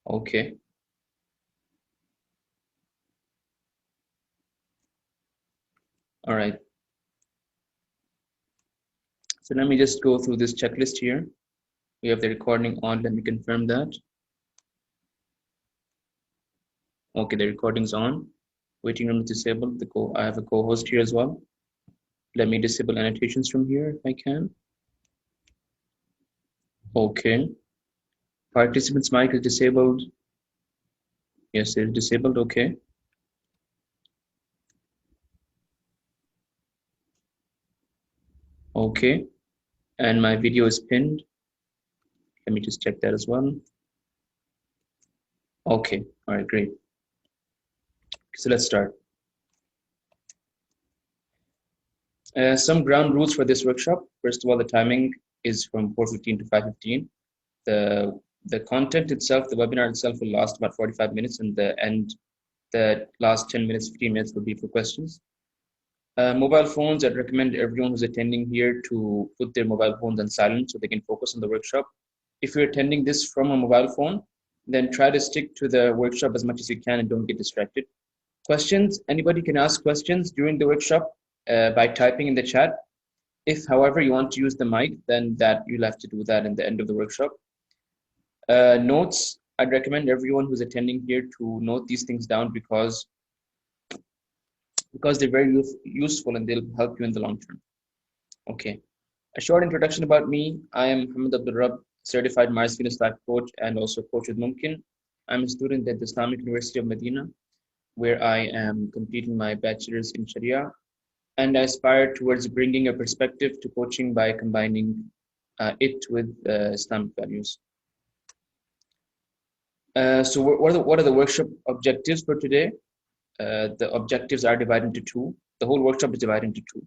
Okay. All right. So let me just go through this checklist here. We have the recording on. Let me confirm that. Okay, the recording's on. Waiting room is disabled. I have a co-host here as well. Let me disable annotations from here if I can. Okay. Participants' mic is disabled. Yes, it's disabled. Okay. Okay. And my video is pinned. Let me just check that as well. Okay. All right, great. So let's start. Some ground rules for this workshop. First of all, the timing is from 4:15 to 5:15. The content itself, the webinar itself will last about 45 minutes, and the last 10 minutes, 15 minutes will be for questions. Mobile phones, I'd recommend everyone who's attending here to put their mobile phones on silent so they can focus on the workshop. If you're attending this from a mobile phone, then try to stick to the workshop as much as you can and don't get distracted. Questions, anybody can ask questions during the workshop by typing in the chat. If, however, you want to use the mic, then you'll have to do that in the end of the workshop. Notes, I'd recommend everyone who's attending here to note these things down because they're very useful and they'll help you in the long term. Okay. A short introduction about me. I am Muhammad Abdul, certified Mars Fitness Life coach and also coach with Mumkin. I'm a student at the Islamic University of Medina, where I am completing my bachelor's in Sharia, and I aspire towards bringing a perspective to coaching by combining it with Islamic values. So what are the workshop objectives for today? The objectives are divided into two. The whole workshop is divided into two.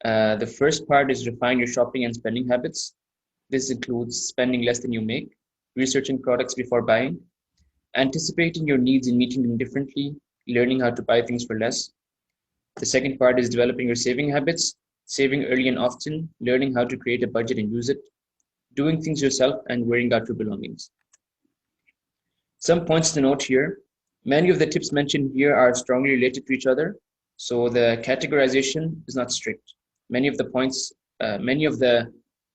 The first part is refine your shopping and spending habits. This includes spending less than you make, researching products before buying, anticipating your needs and meeting them differently, learning how to buy things for less. The second part is developing your saving habits, saving early and often, learning how to create a budget and use it, doing things yourself, and wearing out your belongings. Some points to note here. Many of the tips mentioned here are strongly related to each other, so the categorization is not strict. Many of the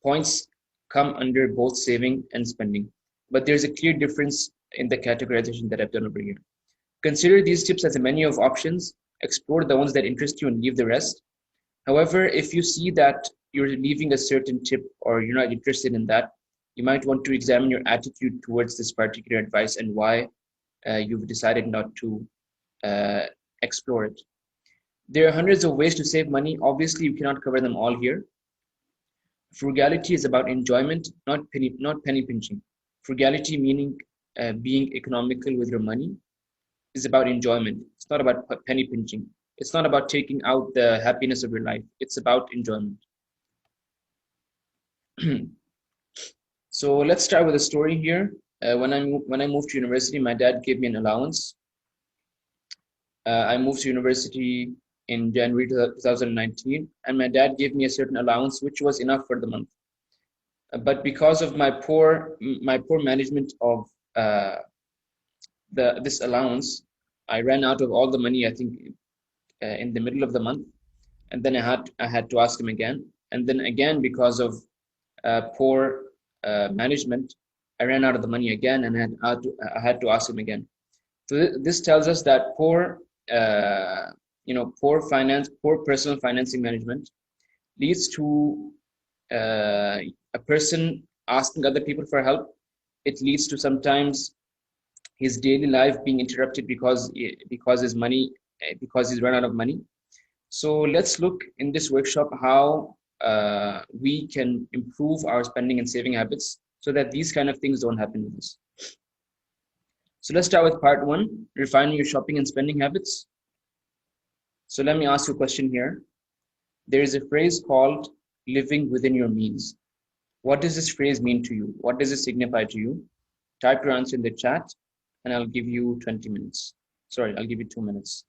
points come under both saving and spending, but there's a clear difference in the categorization that I've done over here. Consider these tips as a menu of options, explore the ones that interest you and leave the rest. However, if you see that you're leaving a certain tip or you're not interested in that, you might want to examine your attitude towards this particular advice and why you've decided not to uh, explore it. There are hundreds of ways to save money. Obviously, you cannot cover them all here. Frugality is about enjoyment, not penny pinching. Frugality, meaning being economical with your money, is about enjoyment. It's not about penny pinching. It's not about taking out the happiness of your life. It's about enjoyment. So let's start with a story here. When I moved to university, my dad gave me an allowance. I moved to university in January 2019, and my dad gave me a certain allowance, which was enough for the month. But because of my poor management of uh, this allowance, I ran out of all the money. I think in the middle of the month, and then I had to ask him again, and then again because of poor management, I ran out of the money again, and I had to ask him again. So this tells us that uh, poor personal financing management leads to a person asking other people for help. It leads to sometimes his daily life being interrupted because he's run out of money. So let's look in this workshop how we can improve our spending and saving habits so that these kind of things don't happen with us. So let's start with part one, refining your shopping and spending habits. So let me ask you a question here. There is a phrase called living within your means. What does this phrase mean to you? What does it signify to you? Type your answer in the chat and I'll give you 20 minutes. Sorry, I'll give you 2 minutes.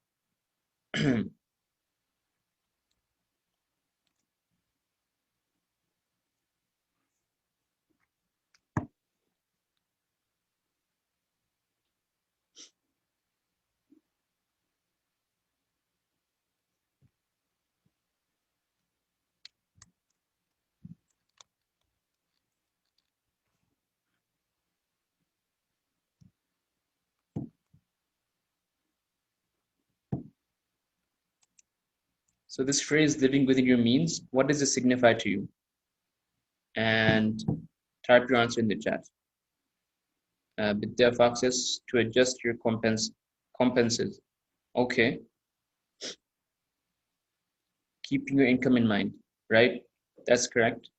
So this phrase, living within your means, what does it signify to you? And type your answer in the chat. With deaf access to adjust your compenses. Okay, keeping your income in mind, right? That's correct.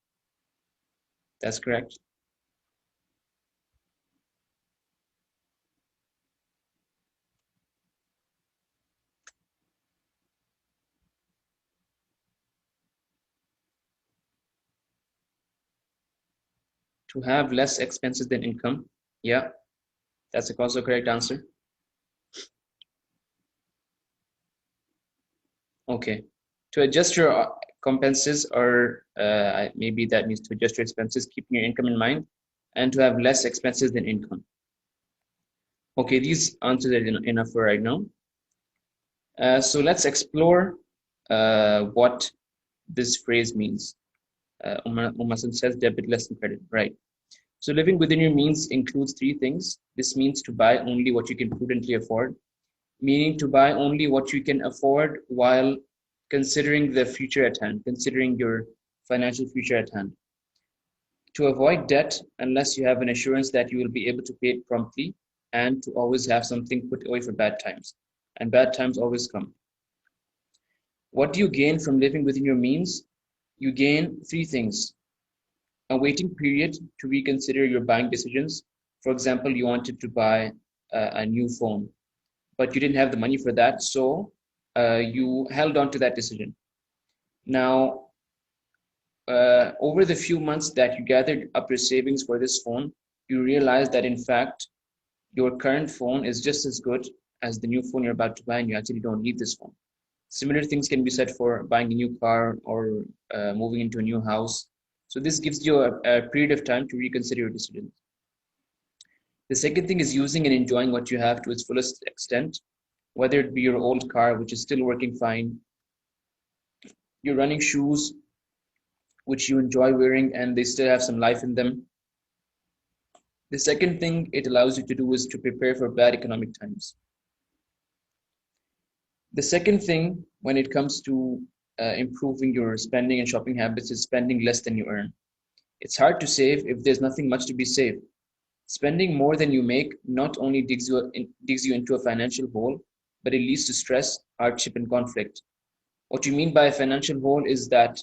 That's correct. To have less expenses than income. Yeah, that's also a correct answer. Okay. To adjust your compenses, or maybe that means to adjust your expenses, keeping your income in mind, and to have less expenses than income. Okay, these answers are enough for right now. So let's explore what this phrase means. Umasan says debit less than credit, right? So living within your means includes three things. This means to buy only what you can prudently afford, meaning to buy only what you can afford while considering the future at hand, considering your financial future at hand. To avoid debt unless you have an assurance that you will be able to pay it promptly, and to always have something put away for bad times. And bad times always come. What do you gain from living within your means? You gain three things: a waiting period to reconsider your buying decisions. For example, you wanted to buy a new phone, but you didn't have the money for that, so you held on to that decision. Now, over the few months that you gathered up your savings for this phone, you realize that in fact, your current phone is just as good as the new phone you're about to buy, and you actually don't need this phone. Similar things can be said for buying a new car or moving into a new house. So this gives you a period of time to reconsider your decisions. The second thing is using and enjoying what you have to its fullest extent, whether it be your old car, which is still working fine, your running shoes, which you enjoy wearing and they still have some life in them. The second thing it allows you to do is to prepare for bad economic times. The second thing when it comes to improving your spending and shopping habits is spending less than you earn. It's hard to save if there's nothing much to be saved. Spending more than you make not only digs you into a financial hole, but it leads to stress, hardship, and conflict. What you mean by a financial hole is that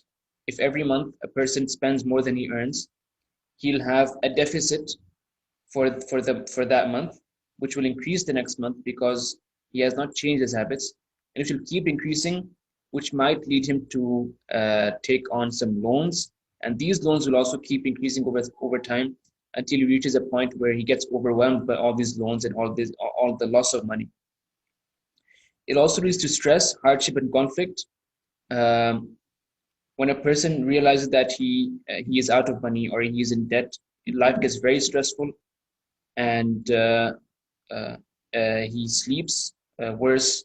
if every month a person spends more than he earns, he'll have a deficit for that month, which will increase the next month because he has not changed his habits, and it will keep increasing, which might lead him to take on some loans, and these loans will also keep increasing over time until he reaches a point where he gets overwhelmed by all these loans and all the loss of money. It also leads to stress, hardship, and conflict. Um, when a person realizes that he is out of money or he is in debt, life gets very stressful, and uh, he sleeps worse,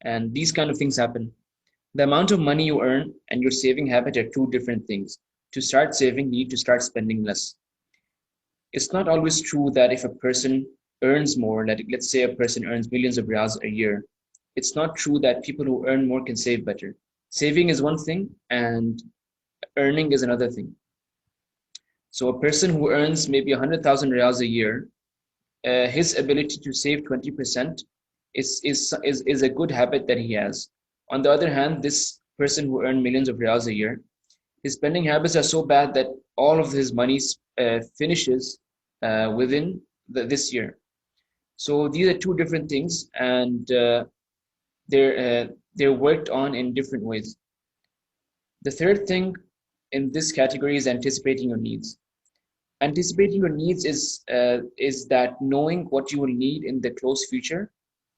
and these kind of things happen. The amount of money you earn and your saving habit are two different things. To start saving, you need to start spending less. It's not always true that if a person earns more, that let's say a person earns millions of riyals a year, it's not true that people who earn more can save better. Saving is one thing and earning is another thing. So a person who earns maybe 100,000 riyals a year, his ability to save 20% is a good habit that he has. On the other hand, this person who earns millions of riyals a year, his spending habits are so bad that all of his money finishes within this year. So these are two different things, and they're worked on in different ways. The third thing in this category is anticipating your needs. Anticipating your needs is that knowing what you will need in the close future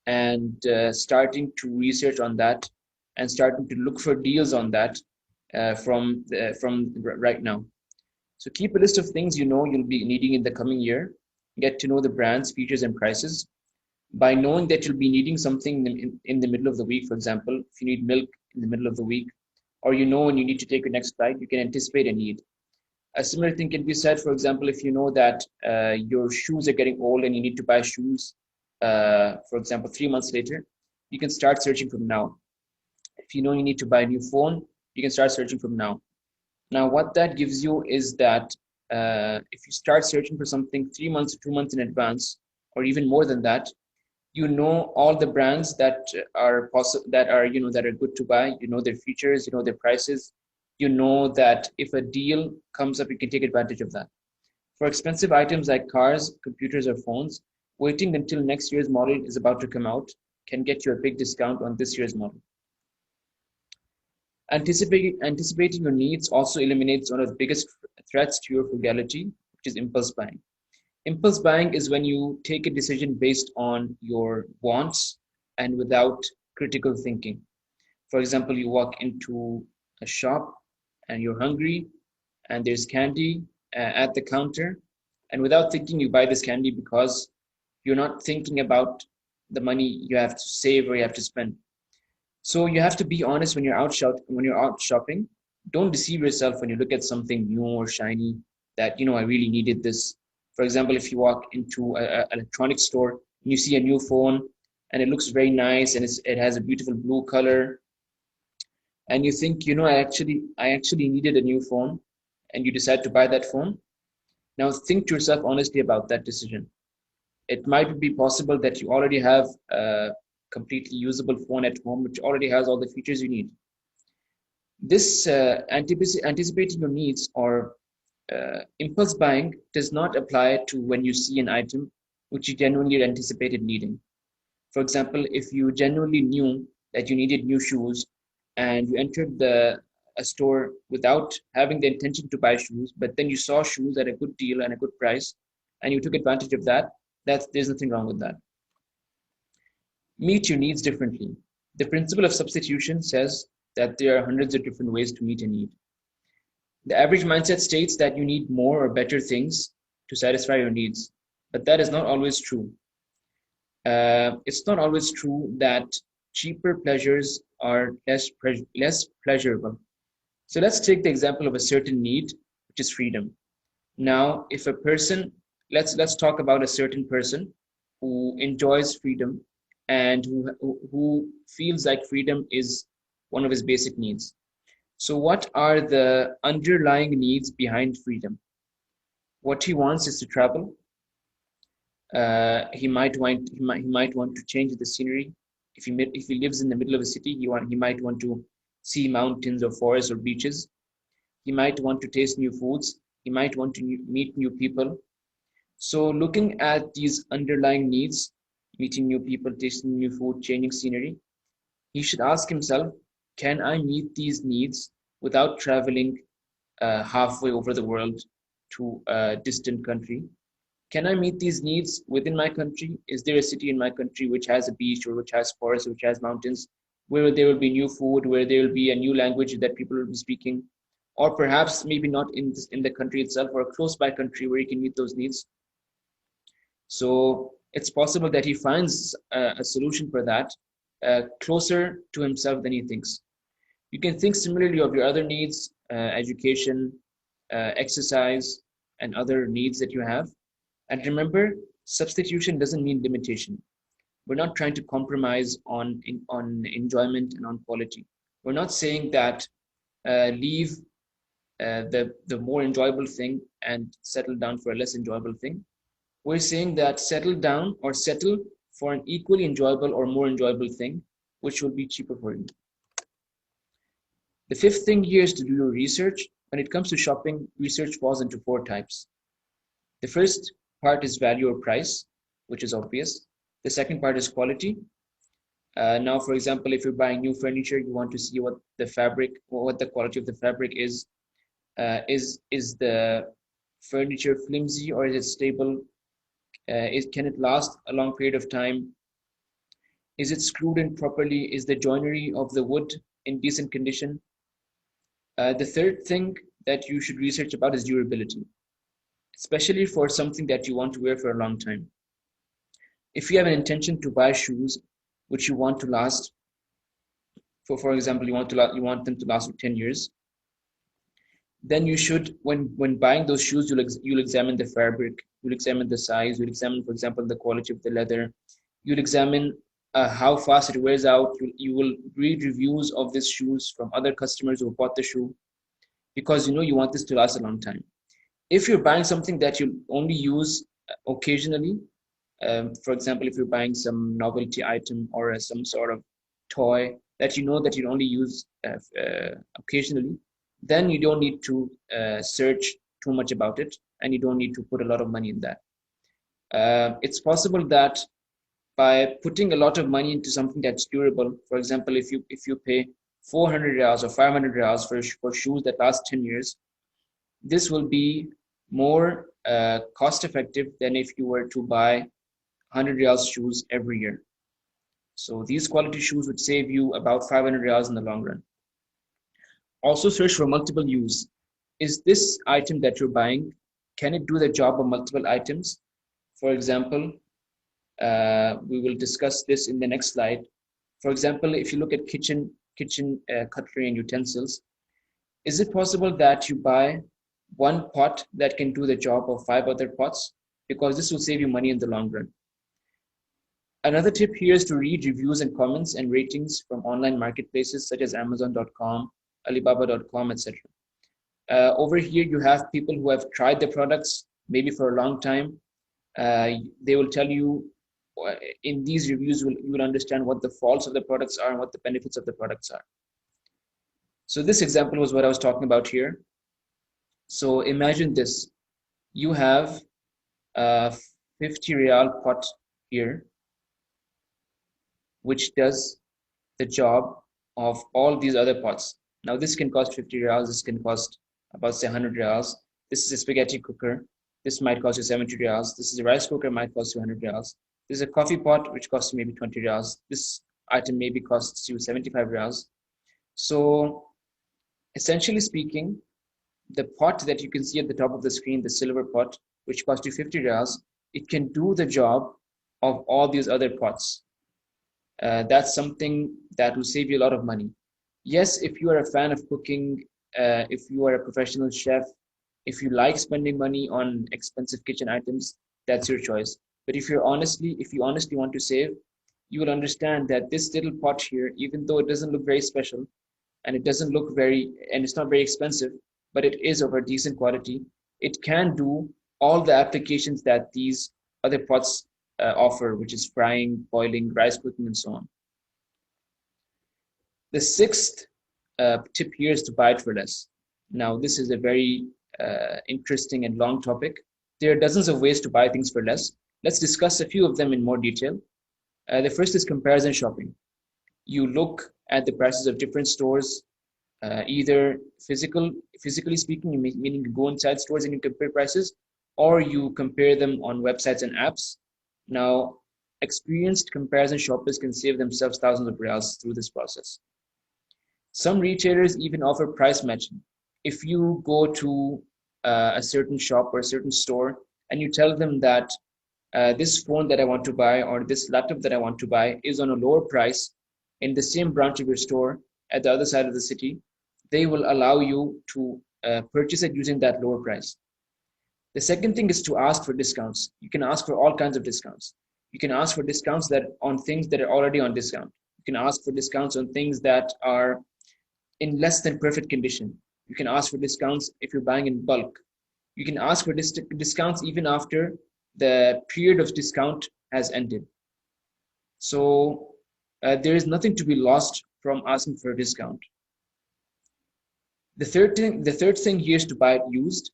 and starting to research on that and starting to look for deals on that from right now. So keep a list of things you know you'll be needing in the coming year. Get to know the brands, features, and prices. By knowing that you'll be needing something in the middle of the week, for example, if you need milk in the middle of the week, or you know when you need to take your next flight, you can anticipate a need. A similar thing can be said, for example, if you know that your shoes are getting old and you need to buy shoes, for example, 3 months later, you can start searching from now. If you know you need to buy a new phone, you can start searching from now. Now, what that gives you is that if you start searching for something 3 months or 2 months in advance, or even more than that, you know all the brands that are possible, that are that are good to buy. You know their features, you know their prices. You know that if a deal comes up, you can take advantage of that. For expensive items like cars, computers, or phones, waiting until next year's model is about to come out can get you a big discount on this year's model. Anticipating your needs also eliminates one of the biggest threats to your frugality, which is impulse buying. Impulse buying is when you take a decision based on your wants and without critical thinking. For example, you walk into a shop and you're hungry and there's candy at the counter, and without thinking, you buy this candy because you're not thinking about the money you have to save or you have to spend. So you have to be honest when you're out shopping. Don't deceive yourself when you look at something new or shiny that I really needed this. For example, if you walk into an electronics store and you see a new phone and it looks very nice and it has a beautiful blue color, and you think, I actually needed a new phone, and you decide to buy that phone. Now think to yourself honestly about that decision. It might be possible that you already have a completely usable phone at home, which already has all the features you need. This anticipating your needs or impulse buying does not apply to when you see an item which you genuinely anticipated needing. For example, if you genuinely knew that you needed new shoes and you entered a store without having the intention to buy shoes, but then you saw shoes at a good deal and a good price, and you took advantage of that, there's nothing wrong with that. Meet your needs differently. The principle of substitution says that there are hundreds of different ways to meet a need. The average mindset states that you need more or better things to satisfy your needs, but that is not always true. It's not always true that cheaper pleasures are less pleasurable. So let's take the example of a certain need, which is freedom. Now, if a person, let's talk about a certain person who enjoys freedom and who feels like freedom is one of his basic needs. So what are the underlying needs behind freedom? What he wants is to travel. He might want to change the scenery. If he lives in the middle of a city, he might want to see mountains or forests or beaches. He might want to taste new foods. He might want to meet new people. So looking at these underlying needs, meeting new people, tasting new food, changing scenery, he should ask himself, can I meet these needs without traveling halfway over the world to a distant country? Can I meet these needs within my country? Is there a city in my country which has a beach or which has forests, which has mountains, where there will be new food, where there will be a new language that people will be speaking, or perhaps maybe not in the country itself or a close by country where you can meet those needs? So it's possible that he finds a solution for that closer to himself than he thinks. You can think similarly of your other needs, education, exercise, and other needs that you have. And remember, substitution doesn't mean limitation. We're not trying to compromise on enjoyment and on quality. We're not saying that leave the more enjoyable thing and settle down for a less enjoyable thing. We're saying that settle down or settle for an equally enjoyable or more enjoyable thing, which will be cheaper for you. The fifth thing here is to do your research. When it comes to shopping, research falls into four types. The first part is value or price, which is obvious. The second part is quality. Now, for example, if you're buying new furniture, you want to see what the fabric, what the quality of the fabric is. Is the furniture flimsy or is it stable? Can it last a long period of time? Is it screwed in properly? Is the joinery of the wood in decent condition? The third thing that you should research about is durability, especially for something that you want to wear for a long time. If you have an intention to buy shoes which you want to last, for example, you want them to last for 10 years, then you should, when buying those shoes, you'll examine the fabric, you'll examine the size, you'll examine, for example, the quality of the leather, you'll examine how fast it wears out. You will read reviews of these shoes from other customers who bought the shoe, because you want this to last a long time. If you're buying something that you only use occasionally, for example, if you're buying some novelty item or some sort of toy that that you only use occasionally, then you don't need to search too much about it, and you don't need to put a lot of money in that. It's possible that by putting a lot of money into something that's durable, for example, if you pay 400 reals or 500 reals for shoes that last 10 years, this will be more cost effective than if you were to buy 100 reals shoes every year. So these quality shoes would save you about 500 reals in the long run. Also search for multiple use. Is this item that you're buying, can it do the job of multiple items? For example, we will discuss this in the next slide. For example, if you look at kitchen cutlery and utensils, is it possible that you buy one pot that can do the job of 5 other pots? Because this will save you money in the long run. Another tip here is to read reviews and comments and ratings from online marketplaces such as Amazon.com, Alibaba.com, etc. Over here, you have people who have tried the products maybe for a long time. They will tell you in these reviews, you will understand what the faults of the products are and what the benefits of the products are. So this example was what I was talking about here. So imagine this. You have a 50 real pot here, which does the job of all these other pots. Now this can cost 50 reals, this can cost about say 100 reals. This is a spaghetti cooker. This might cost you 70 reals. This is a rice cooker, might cost you 100 reals. This is a coffee pot, which costs you maybe 20 reals. This item maybe costs you 75 reals. So essentially speaking, the pot that you can see at the top of the screen, the silver pot, which costs you 50 reals, it can do the job of all these other pots. That's something that will save you a lot of money. Yes, if you are a fan of cooking, if you are a professional chef, if you like spending money on expensive kitchen items, that's your choice. But if you honestly want to save, you will understand that this little pot here, even though it doesn't look very special, and it's not very expensive, but it is of a decent quality, it can do all the applications that these other pots offer, which is frying, boiling, rice cooking, and so on. The sixth tip here is to buy it for less. Now, this is a very interesting and long topic. There are dozens of ways to buy things for less. Let's discuss a few of them in more detail. The first is comparison shopping. You look at the prices of different stores, either physically speaking, meaning you go inside stores and you compare prices, or you compare them on websites and apps. Now, experienced comparison shoppers can save themselves thousands of reals through this process. Some retailers even offer price matching. If you go to a certain shop or a certain store and you tell them that this phone that I want to buy or this laptop that I want to buy is on a lower price in the same branch of your store at the other side of the city, they will allow you to purchase it using that lower price. The second thing is to ask for discounts. You can ask for all kinds of discounts. You can ask for discounts on things that are already on discount. You can ask for discounts on things that are in less than perfect condition. You can ask for discounts if you're buying in bulk. You can ask for discounts even after the period of discount has ended. So there is nothing to be lost from asking for a discount. The third thing here is to buy it used.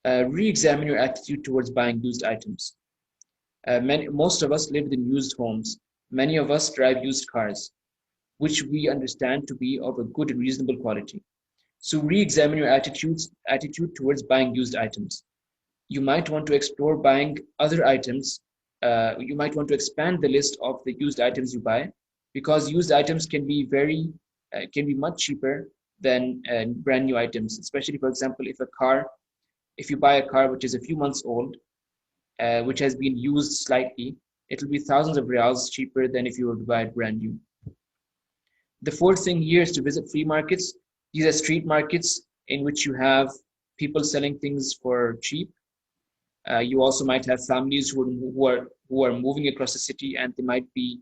Re-examine your attitude towards buying used items. Most of us lived in used homes. Many of us drive used cars, which we understand to be of a good and reasonable quality. So re-examine your attitude towards buying used items. You might want to explore buying other items. You might want to expand the list of the used items you buy, because used items can be much cheaper than brand new items. Especially, for example, if you buy a car which is a few months old, which has been used slightly, it will be thousands of reals cheaper than if you were to buy it brand new. The fourth thing here is to visit flea markets. These are street markets in which you have people selling things for cheap. You also might have families who are moving across the city, and they might be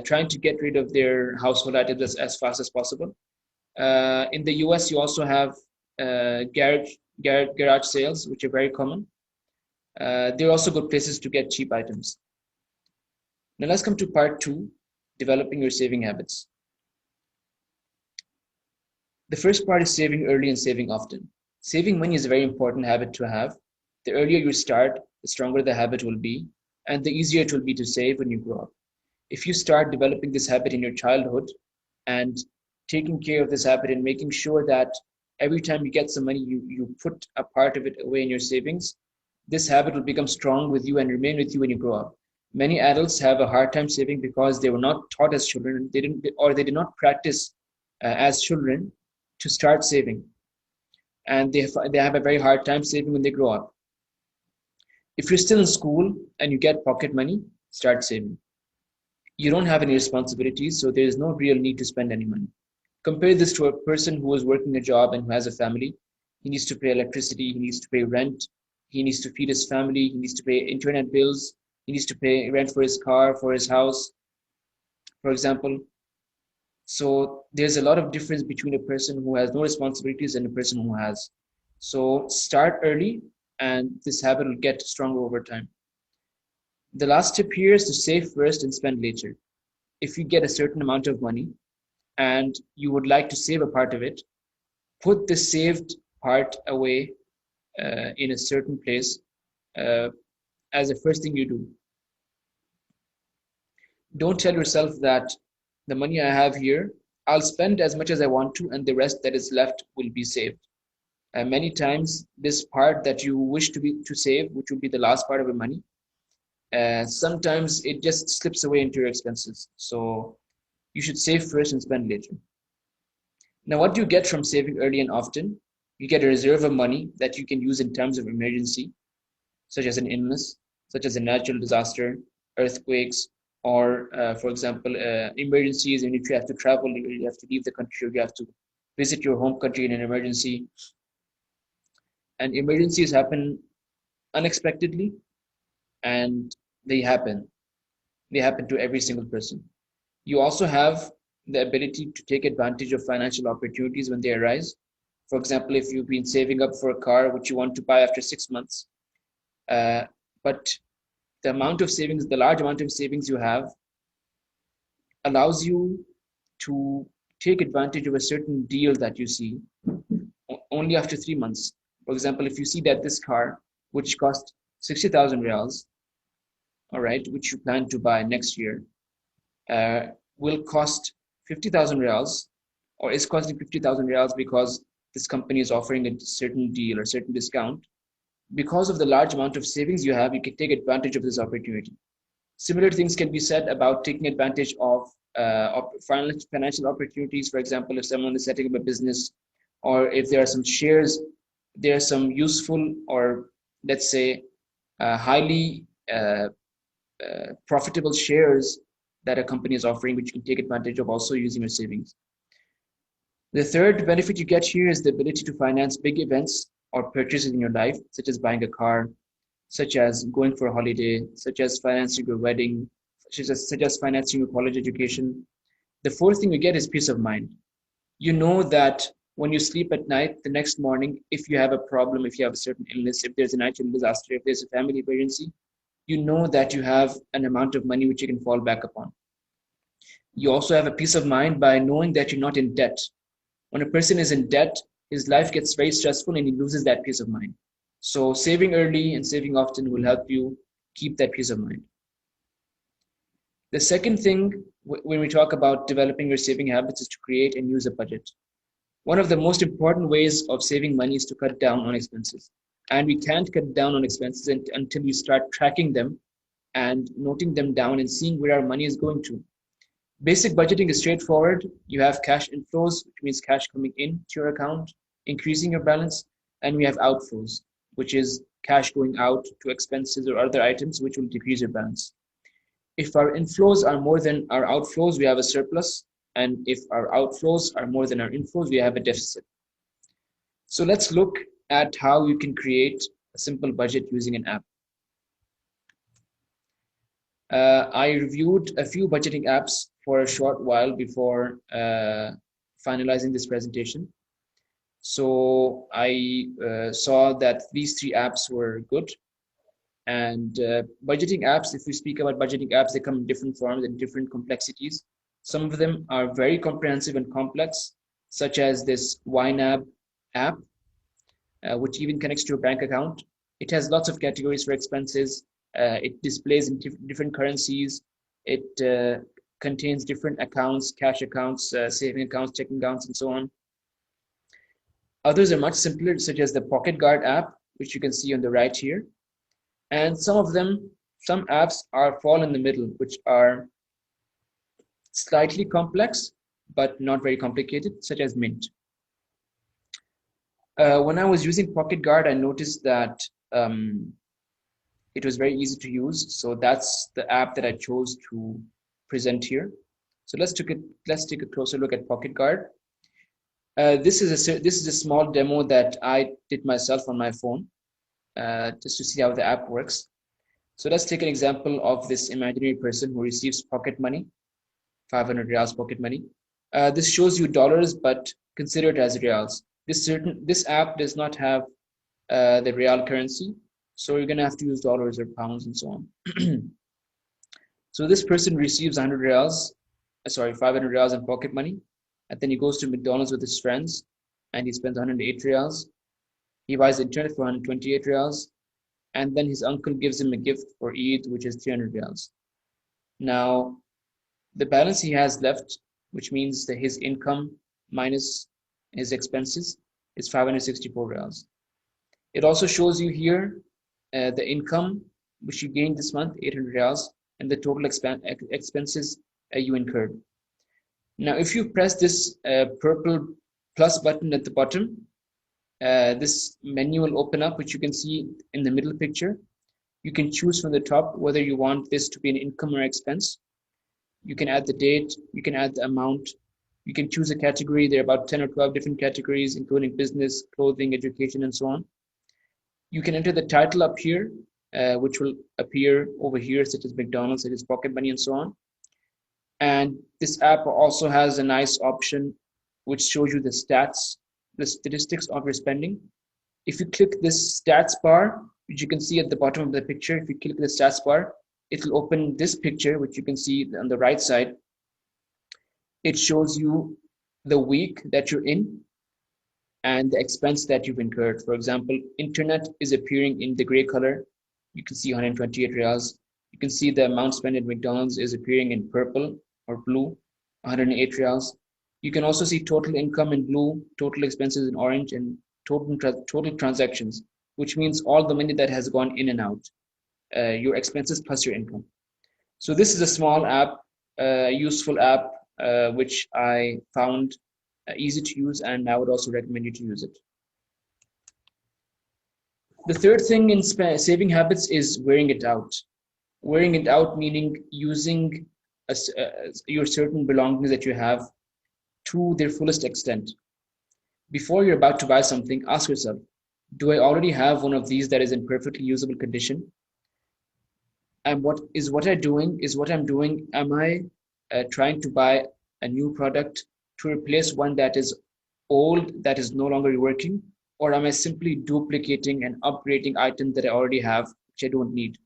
trying to get rid of their household items as fast as possible. In the US, you also have garage sales, which are very common. They're also good places to get cheap items. Now let's come to part two, developing your saving habits. The first part is saving early and saving often. Saving money is a very important habit to have. The earlier you start, the stronger the habit will be, and the easier it will be to save when you grow up. If you start developing this habit in your childhood and taking care of this habit and making sure that every time you get some money, you put a part of it away in your savings, this habit will become strong with you and remain with you when you grow up. Many adults have a hard time saving because they were not taught as children, they did not practice as children to start saving, and they have a very hard time saving when they grow up. If you're still in school and you get pocket money, start saving. You don't have any responsibilities, so there is no real need to spend any money. Compare this to a person who is working a job and who has a family. He needs to pay electricity, he needs to pay rent, he needs to feed his family, he needs to pay internet bills, he needs to pay rent for his car, for his house, for example. So there's a lot of difference between a person who has no responsibilities and a person who has. So start early, and this habit will get stronger over time. The last tip here is to save first and spend later. If you get a certain amount of money and you would like to save a part of it, put the saved part away in a certain place as the first thing you do. Don't tell yourself that the money I have here, I'll spend as much as I want to, and the rest that is left will be saved. Many times, this part that you wish to save, which will be the last part of your money, sometimes it just slips away into your expenses. So you should save first and spend later. Now, what do you get from saving early and often? You get a reserve of money that you can use in times of emergency, such as an illness, such as a natural disaster, earthquakes, or, for example, emergencies in which you have to travel, you have to leave the country, or you have to visit your home country in an emergency. And emergencies happen unexpectedly, and they happen. They happen to every single person. You also have the ability to take advantage of financial opportunities when they arise. For example, if you've been saving up for a car which you want to buy after 6 months, but the large amount of savings you have allows you to take advantage of a certain deal that you see only after 3 months. For example, if you see that this car, which cost 60,000 reals, all right, which you plan to buy next year, will cost 50,000 reals, or is costing 50,000 reals because this company is offering a certain deal or certain discount. Because of the large amount of savings you have, you can take advantage of this opportunity. Similar things can be said about taking advantage of financial opportunities. For example, if someone is setting up a business, or if there are some shares, there are some useful, or let's say highly profitable shares that a company is offering, which you can take advantage of also using your savings. The third benefit you get here is the ability to finance big events or purchases in your life, such as buying a car, such as going for a holiday, such as financing your wedding, such as financing your college education. The fourth thing you get is peace of mind. You know that when you sleep at night, the next morning, if you have a problem, if you have a certain illness, if there's a natural disaster, if there's a family emergency, you know that you have an amount of money which you can fall back upon. You also have a peace of mind by knowing that you're not in debt. When a person is in debt, his life gets very stressful and he loses that peace of mind. So saving early and saving often will help you keep that peace of mind. The second thing when we talk about developing your saving habits is to create and use a budget. One of the most important ways of saving money is to cut down on expenses. And we can't cut down on expenses until we start tracking them and noting them down and seeing where our money is going to. Basic budgeting is straightforward. You have cash inflows, which means cash coming into your account, increasing your balance, and we have outflows, which is cash going out to expenses or other items, which will decrease your balance. If our inflows are more than our outflows, we have a surplus. And if our outflows are more than our inflows, we have a deficit. So let's look at how you can create a simple budget using an app. I reviewed a few budgeting apps for a short while before finalizing this presentation. So I saw that these three apps were good. And budgeting apps, if we speak about budgeting apps, they come in different forms and different complexities. Some of them are very comprehensive and complex, such as this YNAB app, which even connects to your bank account. It has lots of categories for expenses. It displays in different currencies. It contains different accounts, cash accounts, saving accounts, checking accounts, and so on. Others are much simpler, such as the Pocket Guard app, which you can see on the right here. And some apps fall in the middle, which are slightly complex, but not very complicated, such as Mint. When I was using Pocket Guard, I noticed that it was very easy to use. So that's the app that I chose to present here. So let's take a closer look at Pocket Guard. This is a small demo that I did myself on my phone, just to see how the app works. So let's take an example of this imaginary person who receives pocket money, 500 reals pocket money. This shows you dollars, but consider it as reals. This app does not have the real currency, so you're gonna have to use dollars or pounds and so on. So this person receives 500 reals in pocket money, and then he goes to McDonald's with his friends, and he spends 108 reals. He buys the internet for 128 reals. And then his uncle gives him a gift for Eid, which is 300 reals. Now, the balance he has left, which means that his income minus his expenses, is 564 reals. It also shows you here the income which you gained this month, 800 reals, and the total expenses you incurred. Now, if you press this purple plus button at the bottom, this menu will open up, which you can see in the middle picture. You can choose from the top whether you want this to be an income or expense. You can add the date, you can add the amount, you can choose a category. There are about 10 or 12 different categories, including business, clothing, education, and so on. You can enter the title up here, which will appear over here, such as McDonald's, such as Pocket Money, and so on. And this app also has a nice option which shows you the stats, the statistics of your spending. If you click this stats bar, which you can see at the bottom of the picture, if you click the stats bar, it will open this picture, which you can see on the right side. It shows you the week that you're in and the expense that you've incurred. For example, internet is appearing in the gray color. You can see 128 reals. You can see the amount spent at McDonald's is appearing in purple or blue, 108 reals. You can also see total income in blue, total expenses in orange, and total transactions, which means all the money that has gone in and out, your expenses plus your income. So this is a small app, useful app, which I found easy to use, and I would also recommend you to use it. The third thing in saving habits is wearing it out. Wearing it out meaning using your certain belongings that you have to their fullest extent. Before you're about to buy something, ask yourself, do I already have one of these that is in perfectly usable condition? And what I'm doing, am I trying to buy a new product to replace one that is old, that is no longer working? Or am I simply duplicating and upgrading items that I already have, which I don't need?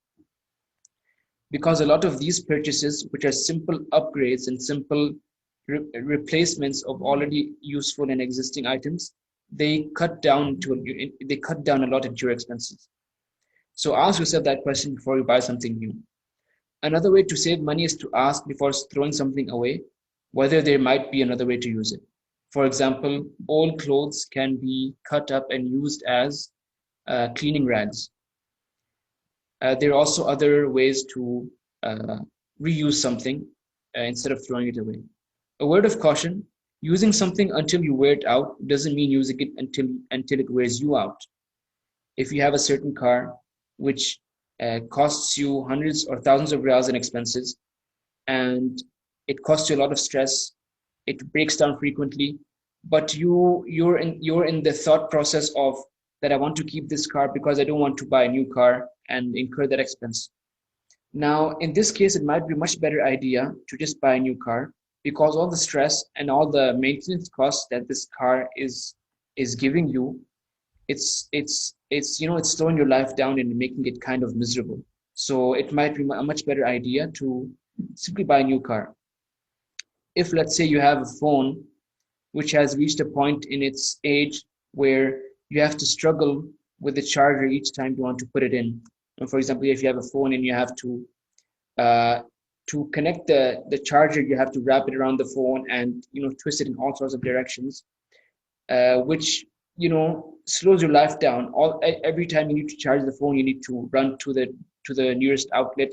Because a lot of these purchases, which are simple upgrades and simple replacements of already useful and existing items, they cut down a lot into your expenses. So ask yourself that question before you buy something new. Another way to save money is to ask before throwing something away whether there might be another way to use it. For example, old clothes can be cut up and used as cleaning rags. There are also other ways to reuse something instead of throwing it away. A word of caution, using something until you wear it out doesn't mean using it until it wears you out. If you have a certain car which costs you hundreds or thousands of reals in expenses, and it costs you a lot of stress, it breaks down frequently, but you're in the thought process of that I want to keep this car because I don't want to buy a new car and incur that expense. Now, in this case, it might be a much better idea to just buy a new car because all the stress and all the maintenance costs that this car is giving you, it's slowing your life down and making it kind of miserable. So it might be a much better idea to simply buy a new car. If let's say you have a phone which has reached a point in its age where you have to struggle with the charger each time you want to put it in. And for example, if you have a phone and you have uh, to connect the charger, you have to wrap it around the phone and twist it in all sorts of directions, which slows your life down. Every time you need to charge the phone, you need to run to the nearest outlet,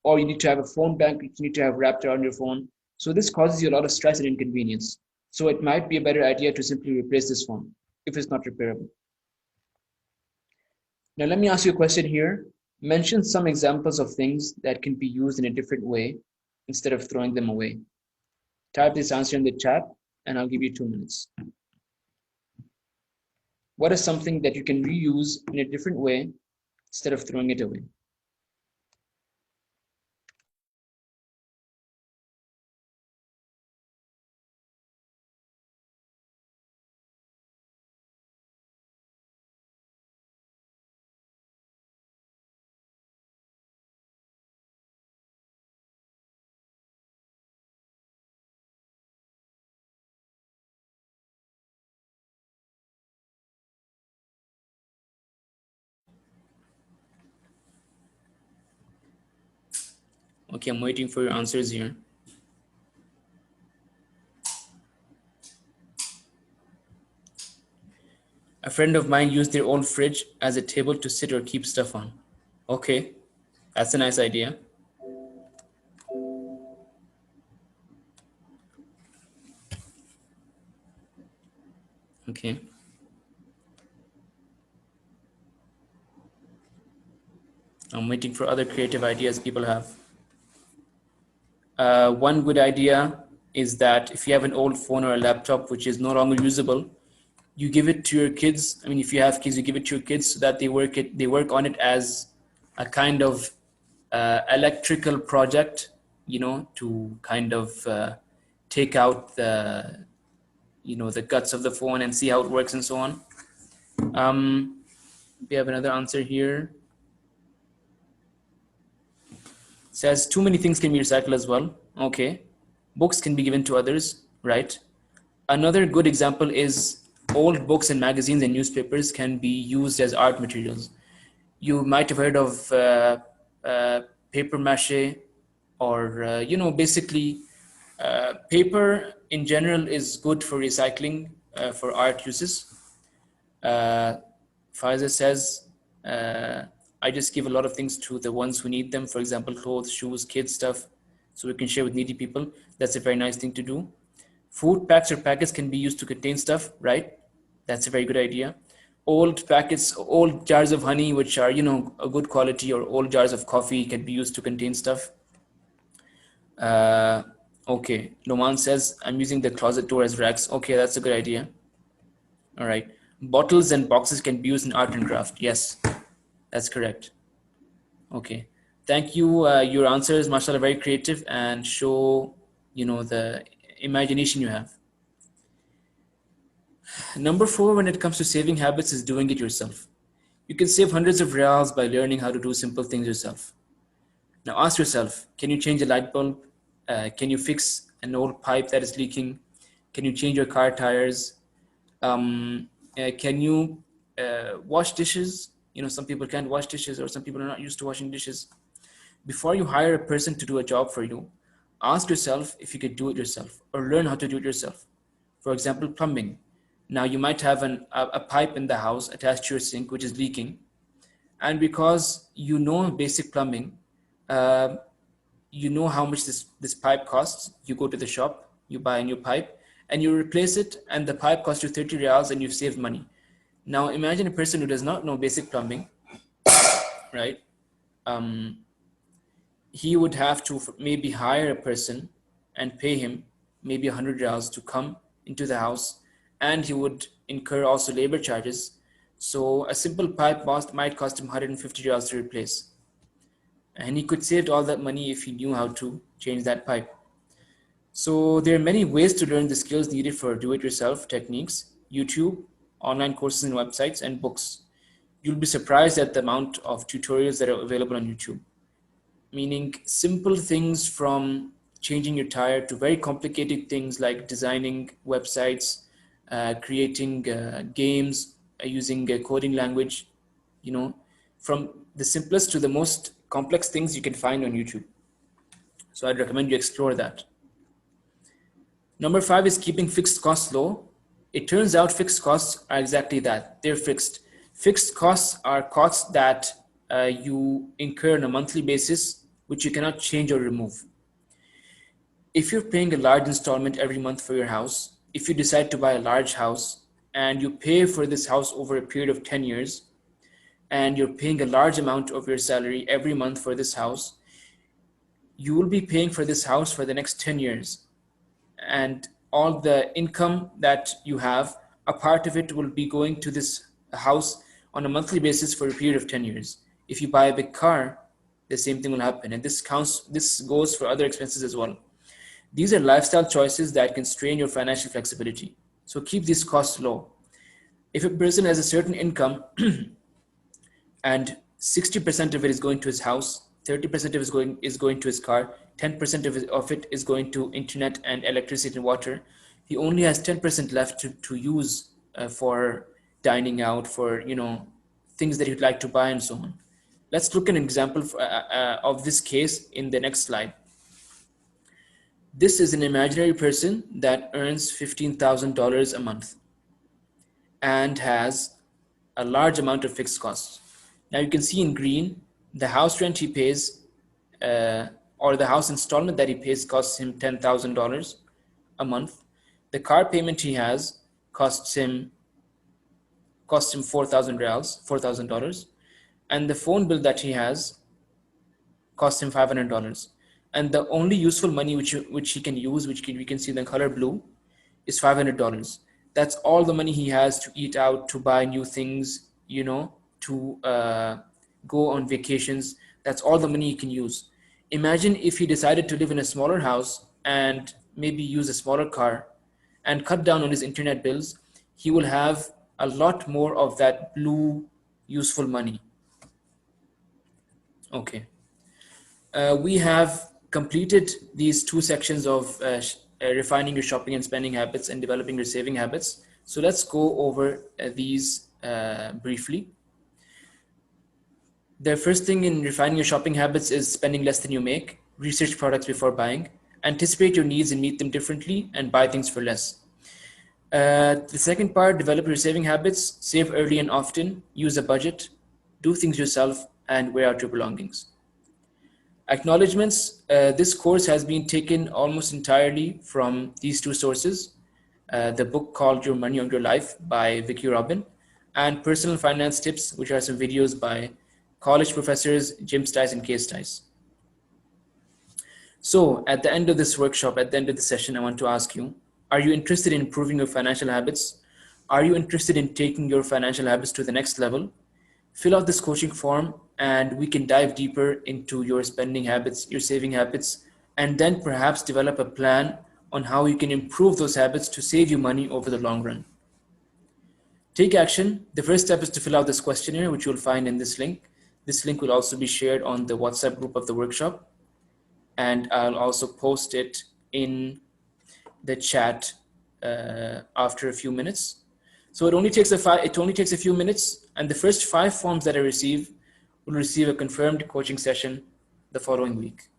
or you need to have a phone bank which you need to have wrapped around your phone. So this causes you a lot of stress and inconvenience. So it might be a better idea to simply replace this phone if it's not repairable. Now let me ask you a question here. Mention some examples of things that can be used in a different way instead of throwing them away. Type this answer in the chat and I'll give you 2 minutes. What is something that you can reuse in a different way instead of throwing it away? Okay, I'm waiting for your answers here. A friend of mine used their old fridge as a table to sit or keep stuff on. Okay, that's a nice idea. Okay. I'm waiting for other creative ideas people have. One good idea is that if you have an old phone or a laptop which is no longer usable, you give it to your kids. I mean, if you have kids, you give it to your kids so that they work on it as a kind of electrical project, to kind of take out the guts of the phone and see how it works and so on. We have another answer here. It says too many things can be recycled as well. Okay. Books can be given to others, right? Another good example is old books and magazines and newspapers can be used as art materials. You might have heard of paper mache, or basically paper in general is good for recycling for art uses. Pfizer says, I just give a lot of things to the ones who need them. For example, clothes, shoes, kids stuff, so we can share with needy people. That's a very nice thing to do. Food packs or packets can be used to contain stuff, right? That's a very good idea. Old packets, old jars of honey, which are, a good quality, or old jars of coffee can be used to contain stuff. Okay, Loman says, I'm using the closet door as racks. Okay, that's a good idea. All right. Bottles and boxes can be used in art and craft. Yes, that's correct. Okay. Thank you. Your answers, mashallah, very creative and show, the imagination you have. Number 4, when it comes to saving habits, is doing it yourself. You can save hundreds of reals by learning how to do simple things yourself. Now ask yourself, can you change a light bulb? Can you fix an old pipe that is leaking? Can you change your car tires? Can you wash dishes? Some people can't wash dishes, or some people are not used to washing dishes. Before you hire a person to do a job for you, ask yourself if you could do it yourself or learn how to do it yourself. For example, plumbing. Now you might have a pipe in the house attached to your sink which is leaking, and because you know basic plumbing, uh, you know how much this pipe costs. You go to the shop, you buy a new pipe, and you replace it, and the pipe costs you 30 reals, and you've saved money. Now imagine a person who does not know basic plumbing, right? He would have to maybe hire a person and pay him maybe 100 reals to come into the house, and he would incur also labor charges. So a simple pipe might cost him 150 reals to replace. and he could save all that money if he knew how to change that pipe. So there are many ways to learn the skills needed for do-it-yourself techniques: YouTube, online courses and websites, and books. You'll be surprised at the amount of tutorials that are available on YouTube, meaning simple things from changing your tire to very complicated things like designing websites, creating games, using a coding language, you know, from the simplest to the most complex things you can find on YouTube. So I'd recommend you explore that. Number 5 is keeping fixed costs low. It turns out fixed costs are exactly that. They're fixed. Fixed costs are costs that you incur on a monthly basis, which you cannot change or remove. If you're paying a large installment every month for your house, if you decide to buy a large house and you pay for this house over a period of 10 years, and you're paying a large amount of your salary every month for this house, you will be paying for this house for the next 10 years. And all the income that you have, a part of it will be going to this house on a monthly basis for a period of 10 years. If you buy a big car, the same thing will happen. And this goes for other expenses as well. These are lifestyle choices that can strain your financial flexibility. So keep these costs low. If a person has a certain income and 60% of it is going to his house, 30% of it is going to his car, 10% of it is going to internet and electricity and water, he only has 10% left to use for dining out, for things that he'd like to buy and so on. Let's look at an example of this case in the next slide. This is an imaginary person that earns $15,000 a month and has a large amount of fixed costs. Now you can see in green, the house rent he pays, or the house installment that he pays, costs him $10,000 a month. The car payment he has costs him 4,000 reals, $4,000, and the phone bill that he has costs him $500. And the only useful money which he can use, we can see in the color blue, is $500. That's all the money he has to eat out, to buy new things, to go on vacations. That's all the money he can use. Imagine if he decided to live in a smaller house and maybe use a smaller car and cut down on his internet bills. He will have a lot more of that blue useful money. Okay. We have completed these two sections of refining your shopping and spending habits and developing your saving habits. So let's go over these briefly. The first thing in refining your shopping habits is spending less than you make. Research products before buying. Anticipate your needs and meet them differently, and buy things for less. The second part, develop your saving habits. Save early and often. Use a budget. Do things yourself, and wear out your belongings. Acknowledgements. This course has been taken almost entirely from these two sources. The book called Your Money or Your Life by Vicky Robin, and Personal Finance Tips, which are some videos by college professors Jim Stice and Kay Stice. So at the end of this workshop, at the end of the session, I want to ask you, are you interested in improving your financial habits? Are you interested in taking your financial habits to the next level? Fill out this coaching form and we can dive deeper into your spending habits, your saving habits, and then perhaps develop a plan on how you can improve those habits to save you money over the long run. Take action. The first step is to fill out this questionnaire, which you'll find in this link. This link will also be shared on the WhatsApp group of the workshop, and I'll also post it in the chat after a few minutes. So it only takes a few minutes, and the first 5 forms that I receive will receive a confirmed coaching session the following week.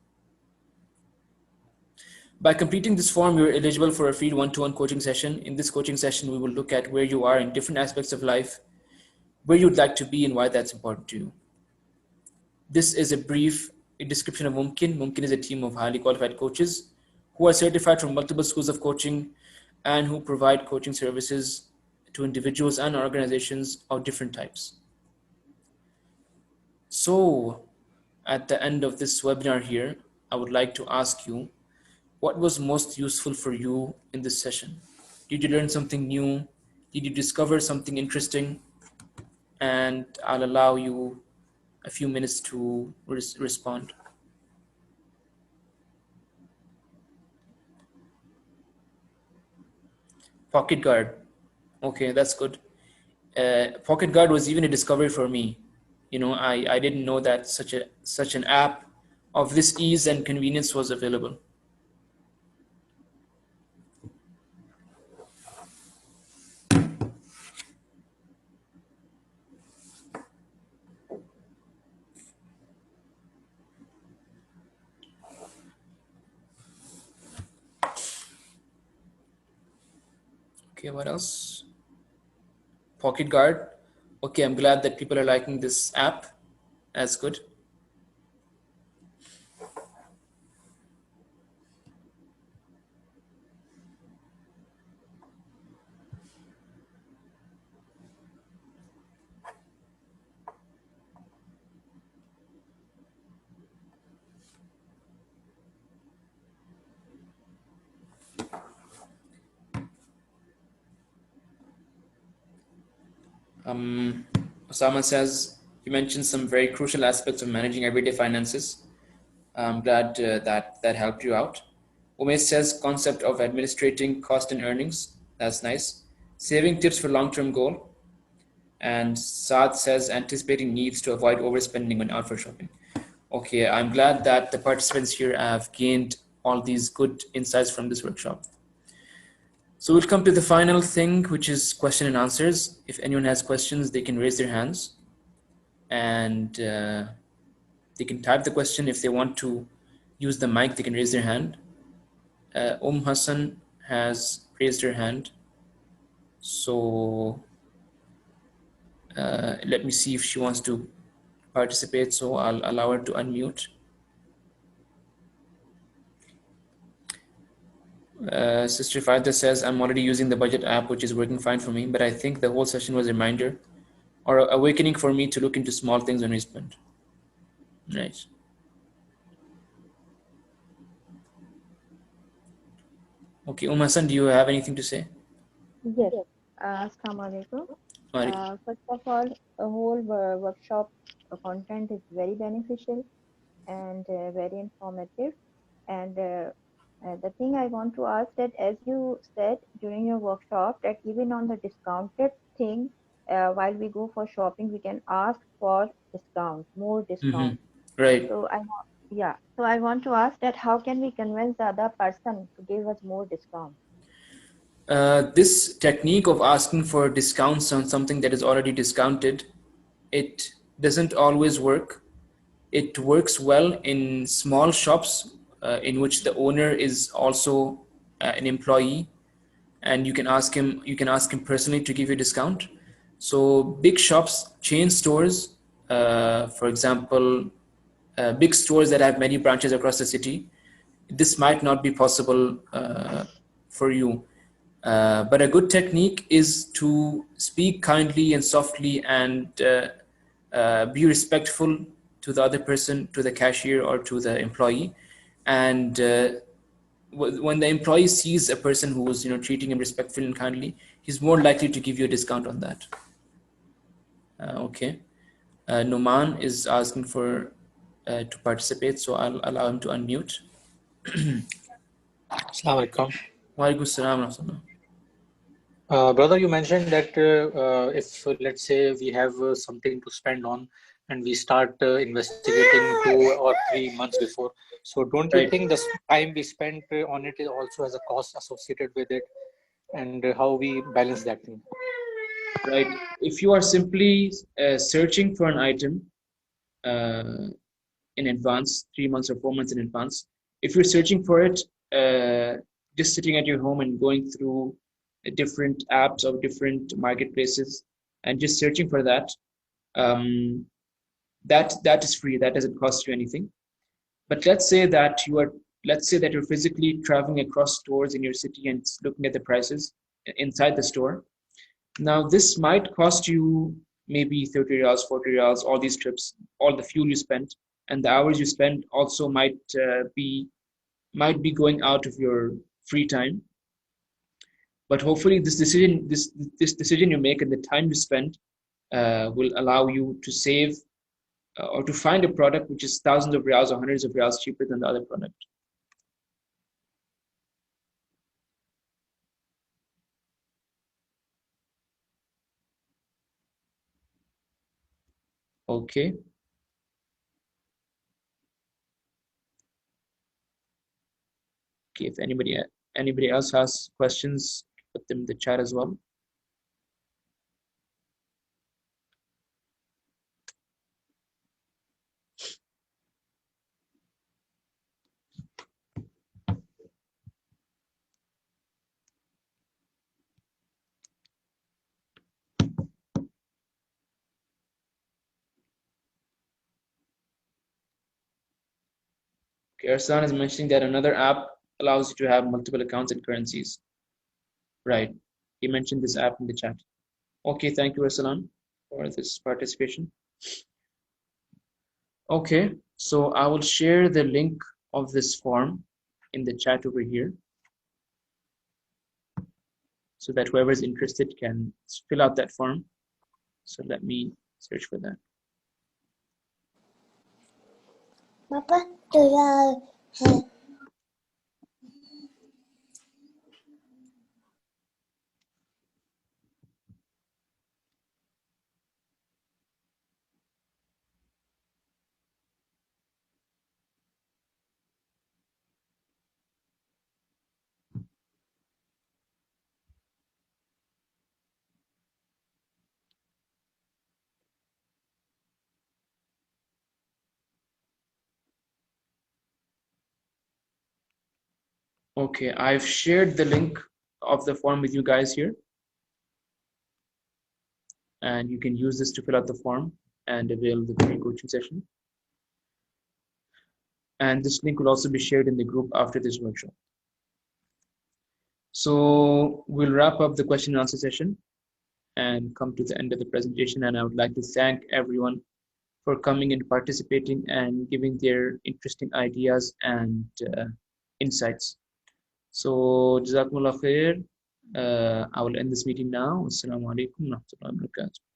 By completing this form, you're eligible for a free one-to-one coaching session. In this coaching session, we will look at where you are in different aspects of life, where you'd like to be, and why that's important to you. This is a brief description of Mumkin. Mumkin is a team of highly qualified coaches who are certified from multiple schools of coaching and who provide coaching services to individuals and organizations of different types. So at the end of this webinar here, I would like to ask you, what was most useful for you in this session? Did you learn something new? Did you discover something interesting? And I'll allow you a few minutes to respond. Pocket Guard. Okay, that's good. Pocket Guard was even a discovery for me. I didn't know that such an app of this ease and convenience was available. Okay, what else? Pocket Guard. Okay, I'm glad that people are liking this app. That's good. Um, Osama says, you mentioned some very crucial aspects of managing everyday finances. I'm glad that helped you out. Umesh says, concept of administrating cost and earnings. That's nice. Saving tips for long-term goal. And Saad says, anticipating needs to avoid overspending when out for shopping. Okay, I'm glad that the participants here have gained all these good insights from this workshop. So we'll come to the final thing, which is question and answers. If anyone has questions, they can raise their hands and they can type the question. If they want to use the mic, they can raise their hand. Hassan has raised her hand. So let me see if she wants to participate. So I'll allow her to unmute. Sister Faida says, I'm already using the budget app, which is working fine for me, but I think the whole session was a reminder or awakening for me to look into small things when we spend. Nice. Okay, Hassan, do you have anything to say? Yes. Assalamu alaikum. First of all, the whole workshop content is very beneficial and very informative. And the thing I want to ask that, as you said during your workshop, that even on the discounted thing, while we go for shopping, we can ask for discount, more discount. Right. So So I want to ask that how can we convince the other person to give us more discount? This technique of asking for discounts on something that is already discounted, it doesn't always work. It works well in small shops in which the owner is also an employee, and you can ask him personally to give you a discount. So big shops, chain stores, for example, big stores that have many branches across the city, this might not be possible for you. But a good technique is to speak kindly and softly and be respectful to the other person, to the cashier or to the employee. And when the employee sees a person who is treating him respectfully and kindly, he's more likely to give you a discount on that. Okay. Numan is asking for to participate, so I'll allow him to unmute. Assalamu alaikum. Wa alaikum salam wa rahmatullah. Brother, you mentioned that if let's say we have something to spend on and we start investigating 2 or 3 months before, so don't you Right. think the time we spent on it is also has a cost associated with it, and how we balance that thing? Right. If you are simply searching for an item uh, in advance, 3 months or 4 months in advance, if you're searching for it, just sitting at your home and going through different apps or different marketplaces and just searching for that, um, that is free. That doesn't cost you anything. But let's say that you're physically traveling across stores in your city and looking at the prices inside the store. Now, this might cost you maybe 30 riyals, 40 riyals, all these trips, all the fuel you spent, and the hours you spend also might be going out of your free time. But hopefully, this decision you make and the time you spend will allow you to save or to find a product which is thousands of riyals or hundreds of riyals cheaper than the other product. Okay. Okay, if anybody else has questions, put them in the chat as well. Okay, Arsan is mentioning that another app allows you to have multiple accounts and currencies. Right. He mentioned this app in the chat. Okay, thank you, Arsalan, for this participation. Okay, so I will share the link of this form in the chat over here so that whoever is interested can fill out that form. So let me search for that. Okay, I've shared the link of the form with you guys here. And you can use this to fill out the form and avail the free coaching session. And this link will also be shared in the group after this workshop. So we'll wrap up the question and answer session and come to the end of the presentation. And I would like to thank everyone for coming and participating and giving their interesting ideas and insights. So Jazakumullah khair. I will end this meeting now. Assalamu alaikum wa rahmatullahi wa barakatuh.